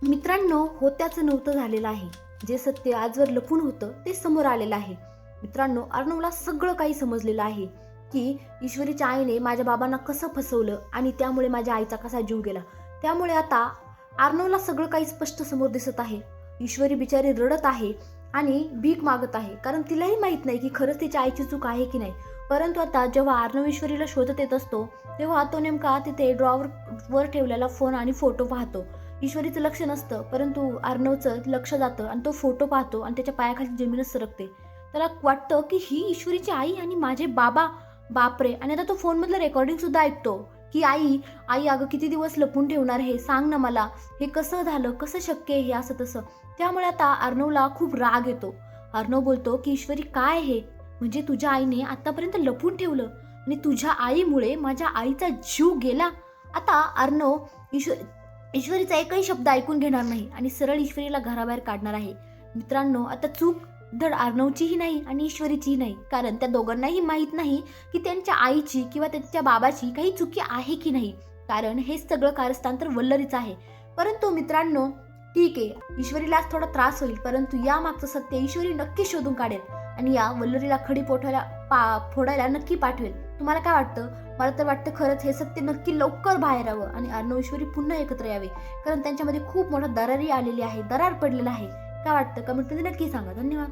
मित्रांनो, होत्याचं नव्हतं झालेलं आहे. जे सत्य आजवर लपून होतं ते समोर आलेलं आहे. मित्रांनो, अर्णवला सगळं काही समजलेलं आहे की ईश्वरीच्या आईने माझ्या बाबांना कसं फसवलं आणि त्यामुळे माझ्या आईचा कसा जीव गेला. त्यामुळे आता अर्णवला सगळं काही स्पष्ट समोर दिसत आहे. ईश्वरी बिचारी रडत आहे आणि भीक मागत आहे, कारण तिलाही माहित नाही की खरंच तिच्या आईची चूक आहे की नाही. परंतु आता जेव्हा अर्णव ईश्वरीला शोधत येत असतो तेव्हा तो नेमका तिथे ड्रॉवर वर ठेवलेला फोन आणि फोटो पाहतो. ईश्वरीचं लक्ष नसतं, परंतु अर्णवचं लक्ष जातं आणि तो फोटो पाहतो आणि त्याच्या पायाखाली जमीनच सरकते. त्याला वाटतं की ही ईश्वरीची आई आणि माझे बाबा. बापरे. आणि आता तो फोनमधलं रेकॉर्डिंग सुद्धा ऐकतो की आई आई अगं किती दिवस लपून ठेवणार हे, सांग ना मला, हे कसं झालं, कसं शक्य आहे हे, असं तसं. त्यामुळे आता अर्णवला खूप राग येतो. अर्णव बोलतो की ईश्वरी काय हे, म्हणजे तुझ्या आईने आतापर्यंत लपून ठेवलं आणि तुझ्या आईमुळे माझ्या आईचा जीव गेला. आता अर्णव ईश्वरीचा एकही शब्द ऐकून घेणार नाही आणि सरळ ईश्वरीला घराबाहेर काढणार आहे. मित्रांनो, आता चूक धड अर्णवचीही नाही आणि ईश्वरीचीही नाही, कारण त्या दोघांनाही माहीत नाही की त्यांच्या आईची किंवा त्यांच्या बाबाची काही चुकी आहे की नाही, कारण हे सगळं कारस्थान तर वल्लरीचं आहे. परंतु मित्रांनो, ठीक आहे, ईश्वरीला आज थोडा त्रास होईल, परंतु या मागचं सत्य ईश्वरी नक्की शोधून काढेल आणि या वल्लरीला खडी फोडायला नक्की पाठवेल. तुम्हाला काय वाटतं? मला तर वाटतं खरंच हे सत्य नक्की लवकर बाहेर यावं आणि अर्णव ईश्वरी पुन्हा एकत्र यावे, कारण त्यांच्यामध्ये खूप मोठा दरारी आलेली आहे, दरार पडलेला आहे. काय वाटतं? कमेंटमध्ये नक्की सांगा. धन्यवाद.